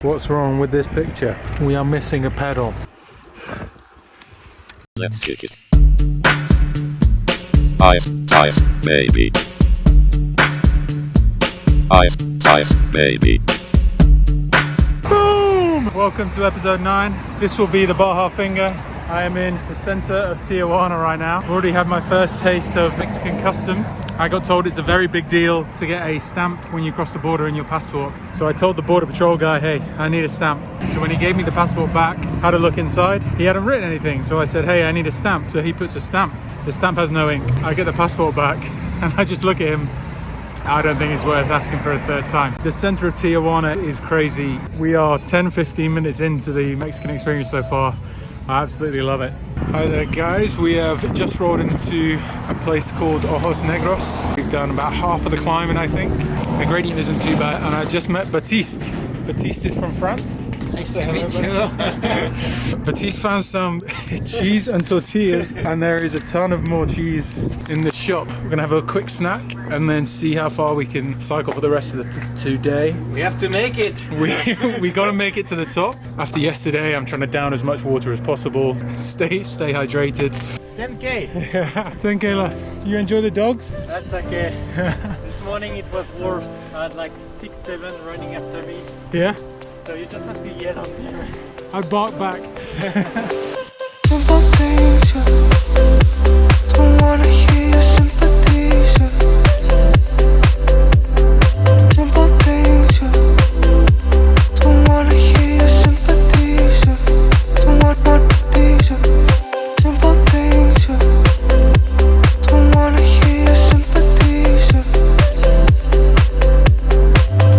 What's wrong with this picture? We are missing a pedal. Let's kick it. Ice, ice, baby. Ice, ice, baby. Boom! Welcome to episode 9. This will be the Baja finger. I am in the center of Tijuana right now. I've already had my first taste of Mexican custom. I got told it's a very big deal to get a stamp when you cross the border in your passport. So I told the border patrol guy, hey, I need a stamp. So when he gave me the passport back, had a look inside, he hadn't written anything. So I said, hey, I need a stamp. So he puts a stamp. The stamp has no ink. I get the passport back and I just look at him. I don't think it's worth asking for a third time. The center of Tijuana is crazy. We are 10-15 minutes into the Mexican experience so far. I absolutely love it. Hi there guys, we have just rolled into a place called Ojos Negros. We've done about half of the climbing, I think. The gradient isn't too bad, and I just met Batiste. Batiste is from France. Nice to meet you. Batiste found some cheese and tortillas, and there is a ton of more cheese in the shop. We're gonna have a quick snack and then see how far we can cycle for the rest of the today. We have to make it. We gotta make it to the top. After yesterday, I'm trying to down as much water as possible. Stay hydrated. 10K. 10K left. You enjoy the dogs? That's okay. This morning it was worse. I had like 6-7 running after me. Yeah? So you just have to yell on me. I bark back. Simple things, don't wanna hear your sympathies. Simple things, don't wanna hear your sympathies. Don't want these. Simple things, don't wanna hear your sympathies.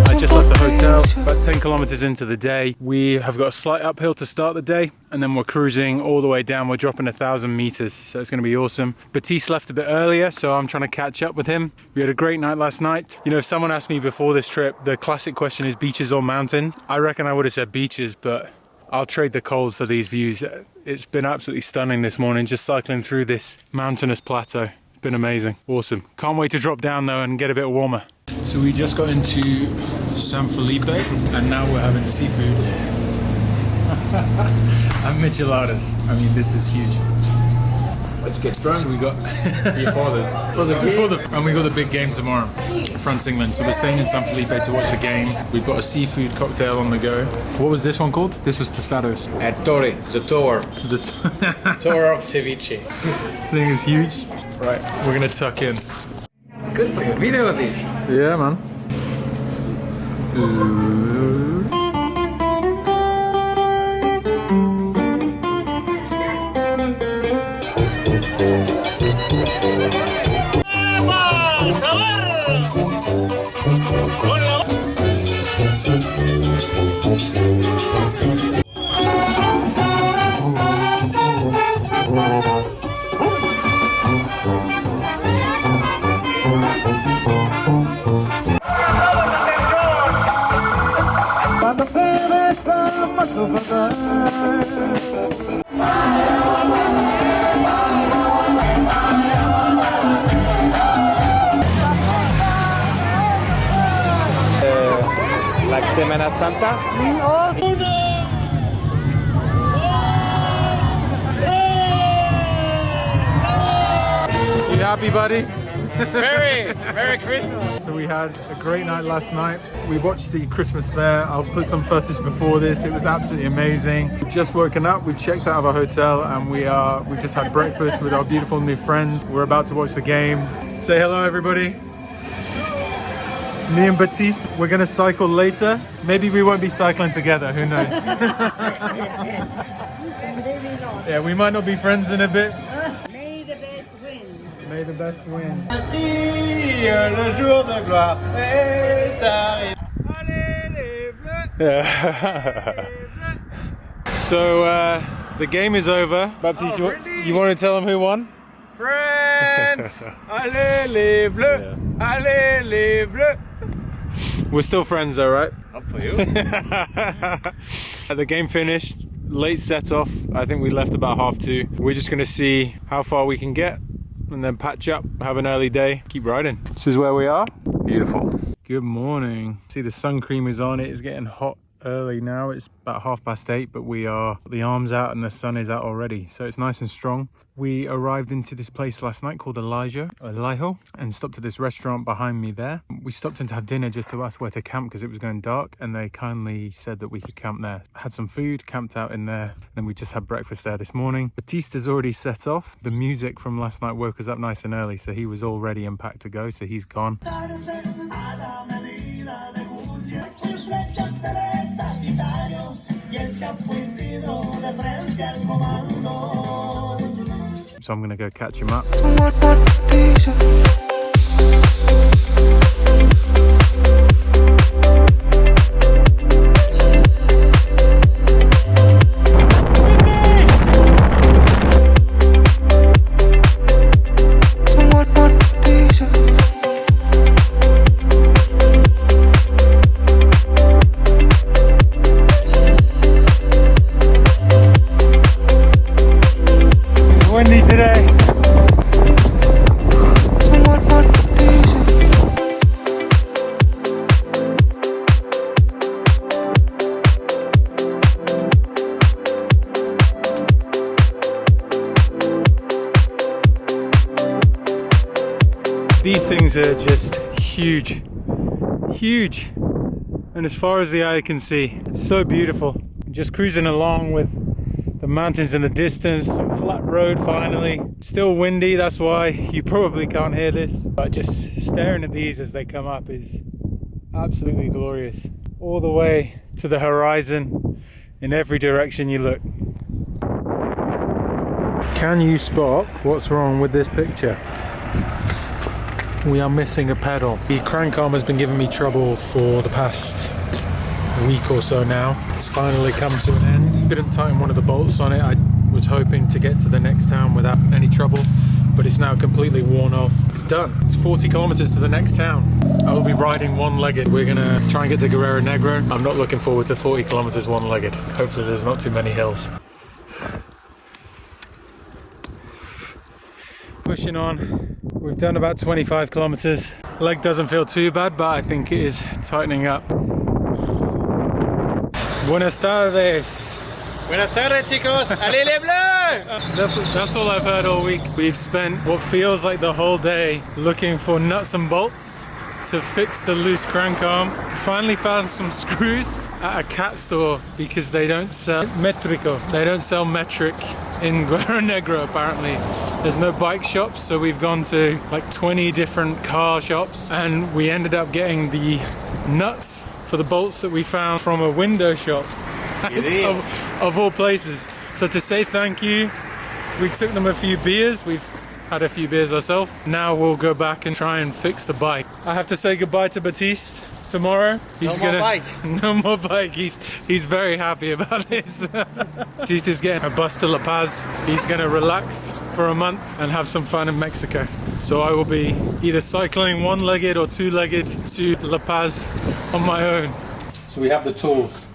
I just left the hotel, about 10 kilometers into the day. We have got a slight uphill to start the day, and then we're cruising all the way down. We're dropping 1,000 meters, so it's gonna be awesome. Batiste left a bit earlier, so I'm trying to catch up with him. We had a great night last night. You know, if someone asked me before this trip, the classic question is beaches or mountains. I reckon I would have said beaches, but I'll trade the cold for these views. It's been absolutely stunning this morning, just cycling through this mountainous plateau. It's been amazing, awesome. Can't wait to drop down though and get a bit warmer. So we just got into San Felipe and now we're having seafood and micheladas. I mean, this is huge. Let's get drunk. So we got and we got the big game tomorrow, France England. So we're staying in San Felipe to watch the game. We've got a seafood cocktail on the go. What was this one called? This was tostados. Torre, the tower. The Tower of ceviche. thing is huge. Right, we're gonna tuck in. It's good for your video, this. Yeah, man. Like Semana Santa. You happy, buddy? Very Merry Christmas. So we had a great night last night. We watched the Christmas fair. I'll put some footage before this. It was absolutely amazing. We've just woken up. We've checked out of our hotel and we just had breakfast with our beautiful new friends. We're about to watch the game. Say hello, everybody. Me and Batiste, we're gonna cycle later. Maybe we won't be cycling together, who knows? Yeah, we might not be friends in a bit. May the best win. May the best win. So the game is over. Baptiste, you want to tell them who won? France! Allez les bleus! Yeah. Allez les bleus! We're still friends though, right? Up for you. The game finished, late set off. I think we left about 2:30. We're just gonna see how far we can get and then patch up, have an early day, keep riding. This is where we are. Beautiful. Good morning. See the sun cream is on, it is getting hot early now. It's about 8:30, but we are the arms out and the sun is out already, so it's nice and strong. We arrived into this place last night called Elijo, and stopped at this restaurant behind me there. We stopped in to have dinner just to ask where to camp because it was going dark, and they kindly said that we could camp there. Had some food, camped out in there, and we just had breakfast there this morning. Batiste's already set off. The music from last night woke us up nice and early, so he was all ready and packed to go, so he's gone. So I'm gonna go catch him up. Windy today. These things are just huge, huge, and as far as the eye can see, so beautiful. Just cruising along with the mountains in the distance, some flat road finally. Still windy, that's why you probably can't hear this. But just staring at these as they come up is absolutely glorious. All the way to the horizon, in every direction you look. Can you spot what's wrong with this picture? We are missing a pedal. The crank arm has been giving me trouble for the past week or so now. It's finally come to an end. Couldn't tighten one of the bolts on it. I was hoping to get to the next town without any trouble, but it's now completely worn off. It's done. It's 40 kilometers to the next town. I will be riding one-legged. We're gonna try and get to Guerrero Negro. I'm not looking forward to 40 kilometers one-legged. Hopefully there's not too many hills. Pushing on. We've done about 25 kilometers. Leg doesn't feel too bad, but I think it is tightening up. Buenas tardes. Buenas tardes, chicos. Allez les bleus! That's all I've heard all week. We've spent what feels like the whole day looking for nuts and bolts to fix the loose crank arm. Finally found some screws at a cat store because they don't sell metrico. They don't sell metric in Guerrero Negro apparently. There's no bike shops, so we've gone to like 20 different car shops, and we ended up getting the nuts for the bolts that we found from a window shop of all places. So to say thank you, we took them a few beers. We've had a few beers ourselves. Now we'll go back and try and fix the bike. I have to say goodbye to Batiste tomorrow. No more bike. He's very happy about this. Batiste is getting a bus to La Paz. He's gonna relax for a month and have some fun in Mexico. So I will be either cycling one-legged or two-legged to La Paz on my own. So we have the tools.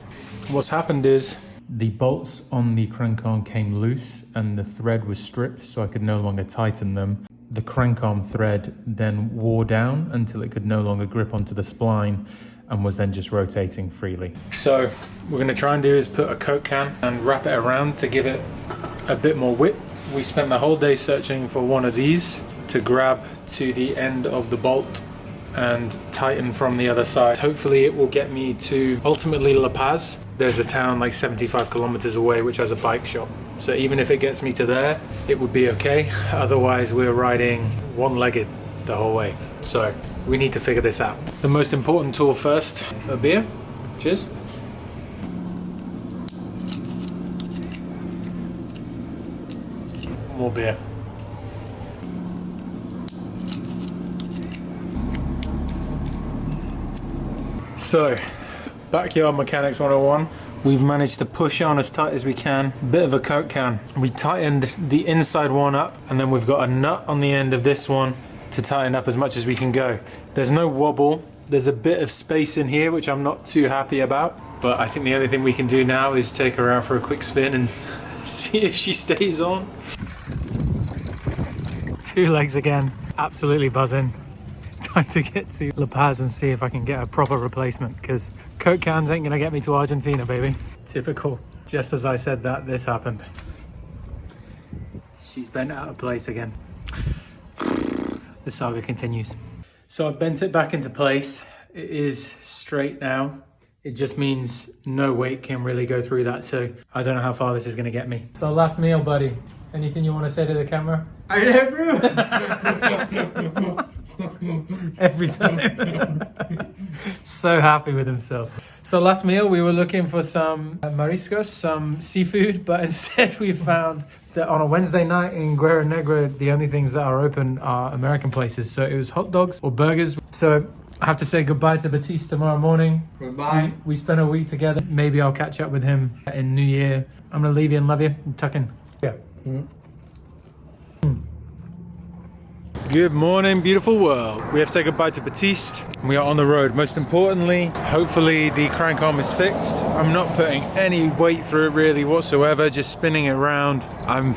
What's happened is the bolts on the crank arm came loose and the thread was stripped, so I could no longer tighten them. The crank arm thread then wore down until it could no longer grip onto the spline and was then just rotating freely. So what we're going to try and do is put a Coke can and wrap it around to give it a bit more width. We spent the whole day searching for one of these to grab to the end of the bolt and tighten from the other side. Hopefully it will get me to ultimately La Paz. There's a town like 75 kilometers away which has a bike shop. So even if it gets me to there, it would be okay. Otherwise we're riding one-legged the whole way. So we need to figure this out. The most important tool first, a beer. Cheers. More beer. So, Backyard Mechanics 101. We've managed to push on as tight as we can. Bit of a Coke can. We tightened the inside one up, and then we've got a nut on the end of this one to tighten up as much as we can go. There's no wobble. There's a bit of space in here, which I'm not too happy about. But I think the only thing we can do now is take her out for a quick spin and see if she stays on. Two legs again, absolutely buzzing. Time to get to La Paz and see if I can get a proper replacement, because Coke cans ain't gonna get me to Argentina, baby. Typical. Just as I said that, this happened. She's bent out of place again. The saga continues. So I bent it back into place. It is straight now. It just means no weight can really go through that. So I don't know how far this is gonna get me. So last meal, buddy. Anything you want to say to the camera? I love you. Every time. So happy with himself. So last meal, we were looking for some mariscos, some seafood, but instead we found that on a Wednesday night in Guerrero Negro, the only things that are open are American places. So it was hot dogs or burgers. So I have to say goodbye to Batiste tomorrow morning. Goodbye. We spent a week together. Maybe I'll catch up with him in New Year. I'm gonna leave you and love you and tuck in. Yeah. Good morning, beautiful world. We have to say goodbye to Batiste. We are on the road. Most importantly, hopefully the crank arm is fixed. I'm not putting any weight through it really whatsoever, just spinning it around. I'm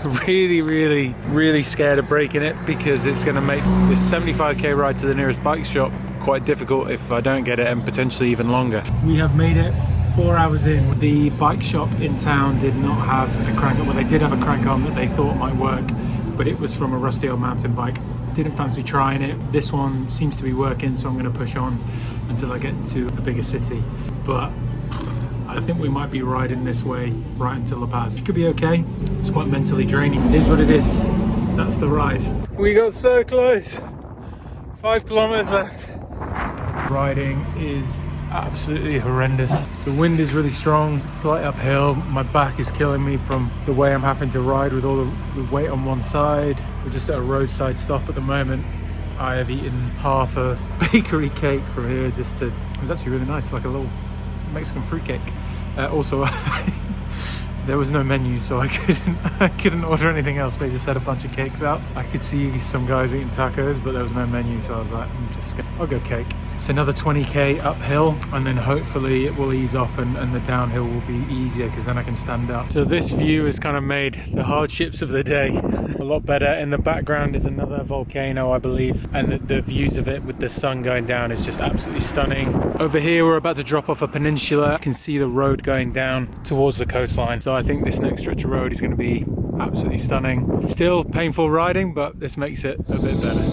really scared of breaking it, because it's gonna make this 75k ride to the nearest bike shop quite difficult if I don't get it, and potentially even longer. We have made it 4 hours in. The bike shop in town did not have a crank arm. Well, they did have a crank arm that they thought might work, but it was from a rusty old mountain bike. Didn't fancy trying it. This one seems to be working, so I'm going to push on until I get to a bigger city. But I think we might be riding this way right until La Paz. It could be okay. It's quite mentally draining. It is what it is. That's the ride. We got so close. 5 kilometers left. Riding is absolutely horrendous. The wind is really strong, slight uphill. My back is killing me from the way I'm having to ride with all the weight on one side. We're just at a roadside stop at the moment. I have eaten half a bakery cake from here it was actually really nice, like a little Mexican fruit cake. Also, there was no menu, so I couldn't order anything else. They just had a bunch of cakes out. I could see some guys eating tacos, but there was no menu, so I was like, I'll go cake. It's another 20k uphill, and then hopefully it will ease off and the downhill will be easier, because then I can stand up. So this view has kind of made the hardships of the day a lot better. In the background is another volcano, I believe, and the views of it with the sun going down is just absolutely stunning. Over here we're about to drop off a peninsula. I can see the road going down towards the coastline, so I think this next stretch of road is going to be absolutely stunning. Still painful riding, but this makes it a bit better.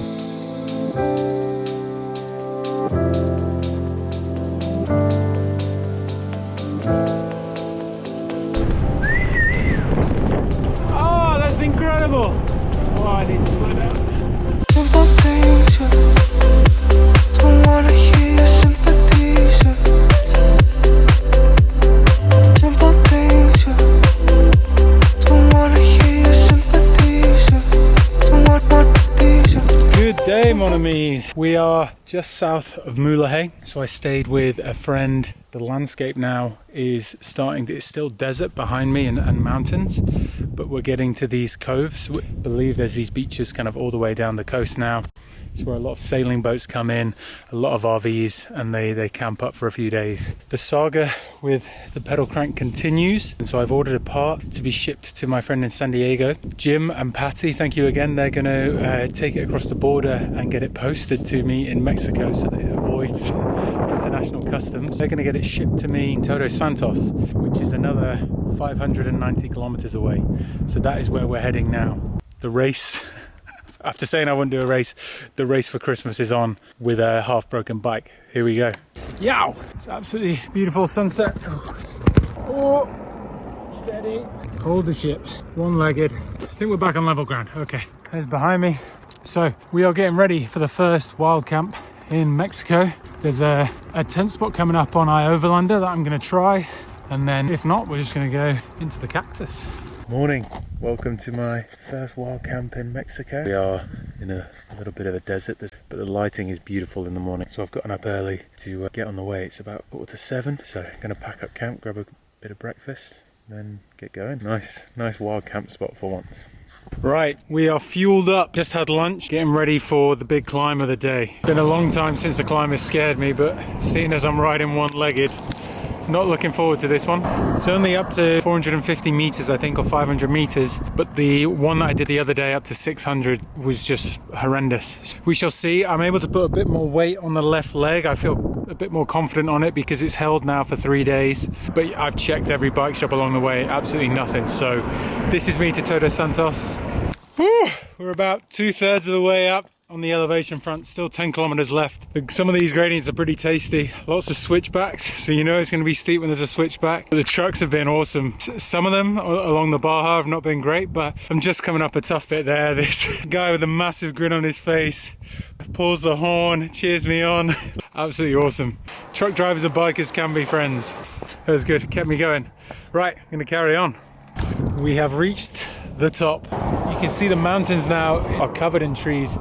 Oh, that's incredible! Oh, I need to slow down. Simple things, yeah. Don't wanna hear your sympathies, yeah. Simple things, yeah. Don't wanna hear your sympathies, yeah. Don't want these, yeah. Good day, mon amis. We are just south of Moulahay, so I stayed with a friend. The landscape now is it's still desert behind me and mountains, but we're getting to these coves. I believe there's these beaches kind of all the way down the coast now. It's where a lot of sailing boats come in, a lot of RVs, and they camp up for a few days. The saga with the pedal crank continues, and so I've ordered a part to be shipped to my friend in San Diego. Jim and Patty, thank you again. They're going to take it across the border and get it posted to me in Mexico so that it avoids international customs. They're going to get it shipped to me in Todos Santos, which is another 590 kilometers away. So that is where we're heading now. The race, after saying I wouldn't do a race, the race for Christmas is on with a half-broken bike. Here we go. Yow! It's absolutely beautiful sunset. Oh, steady. Hold the ship. One-legged. I think we're back on level ground. Okay, there's behind me. So we are getting ready for the first wild camp in Mexico. There's a tent spot coming up on Overlander that I'm going to try, and then if not, we're just going to go into the cactus. Morning, welcome to my first wild camp in Mexico. We are in a little bit of a desert, but the lighting is beautiful in the morning, so I've gotten up early to get on the way. It's about 6:45, so I'm going to pack up camp, grab a bit of breakfast, then get going. Nice wild camp spot for once. Right, we are fueled up, just had lunch, getting ready for the big climb of the day. Been a long time since the climb has scared me, but seeing as I'm riding one-legged, Not looking forward to this one. It's only up to 450 meters, I think, or 500 meters. But the one that I did the other day up to 600 was just horrendous. We shall see. I'm able to put a bit more weight on the left leg. I feel a bit more confident on it because it's held now for 3 days. But I've checked every bike shop along the way, absolutely nothing. So this is me to Todos Santos. Whew, we're about 2/3 of the way up on the elevation front, still 10 kilometers left. Some of these gradients are pretty tasty, lots of switchbacks, so you know it's going to be steep when there's a switchback. But the trucks have been awesome. Some of them along the Baja have not been great, but I'm just coming up a tough bit there. This guy with a massive grin on his face pulls the horn, cheers me on. Absolutely awesome. Truck drivers and bikers can be friends. That was good, kept me going. Right, I'm going to carry on. We have reached the top. You can see the mountains now are covered in trees,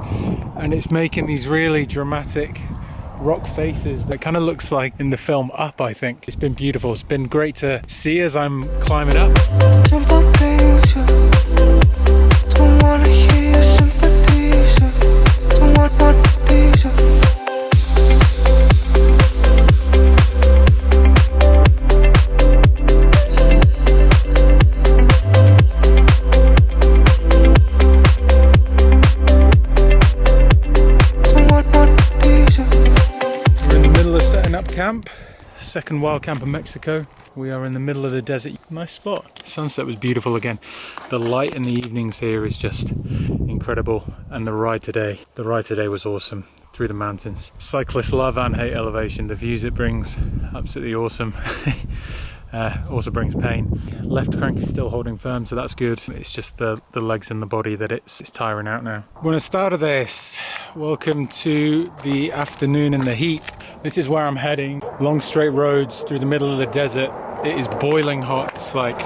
and it's making these really dramatic rock faces that kind of looks like in the film Up, I think. It's been beautiful. It's been great to see as I'm climbing up. Simple things, don't wanna hear your sympathies, don't want these. Camp, second wild camp in Mexico. We are in the middle of the desert. Nice spot. Sunset was beautiful again. The light in the evenings here is just incredible, and the ride today was awesome through the mountains. Cyclists love and hate elevation. The views it brings, absolutely awesome. Also brings pain. Left crank is still holding firm, so that's good. It's just the legs and the body that it's tiring out now. When I started this, welcome to the afternoon in the heat. This is where I'm heading. Long straight roads through the middle of the desert. It is boiling hot. It's like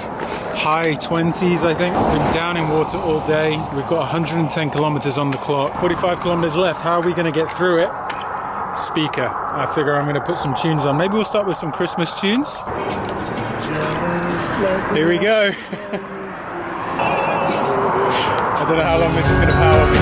high 20s, I think. Been down in water all day. We've got 110 kilometers on the clock. 45 kilometers left. How are we going to get through it? Speaker. I figure I'm going to put some tunes on. Maybe we'll start with some Christmas tunes. Here we go. I don't know how long this is going to power me.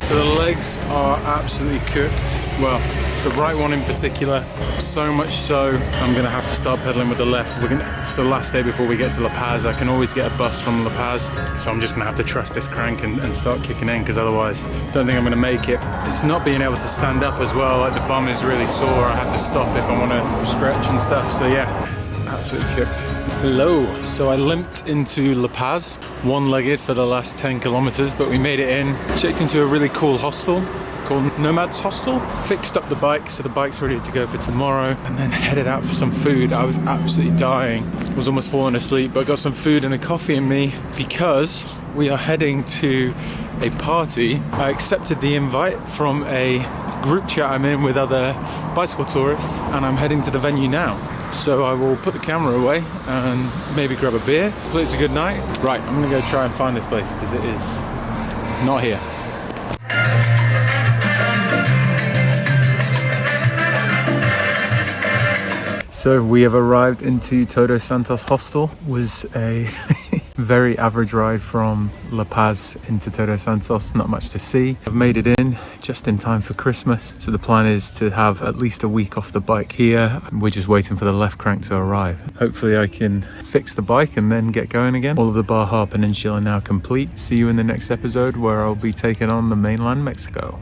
So the legs are absolutely cooked. Well, the right one in particular, so much so I'm gonna have to start pedaling with the left. It's the last day before we get to La Paz. I can always get a bus from La Paz, so I'm just gonna have to trust this crank and start kicking in, because otherwise I don't think I'm gonna make it. It's not being able to stand up as well, like the bum is really sore. I have to stop if I want to stretch and stuff, so yeah, absolutely cooked. Hello. So I limped into La Paz, one-legged for the last 10 kilometers, but we made it in. Checked into a really cool hostel called Nomad's Hostel. Fixed up the bike, so the bike's ready to go for tomorrow, and then headed out for some food. I was absolutely dying. I was almost falling asleep, but I got some food and a coffee in me because we are heading to a party. I accepted the invite from a group chat I'm in with other bicycle tourists, and I'm heading to the venue now. So I will put the camera away and maybe grab a beer. Hopefully it's a good night. Right, I'm gonna go try and find this place because it is not here. So we have arrived into Todos Santos Hostel. It was a very average ride from La Paz into Todos Santos, not much to see. I've made it in just in time for Christmas. So the plan is to have at least a week off the bike here. We're just waiting for the left crank to arrive. Hopefully I can fix the bike and then get going again. All of the Baja Peninsula now complete. See you in the next episode where I'll be taking on the mainland Mexico.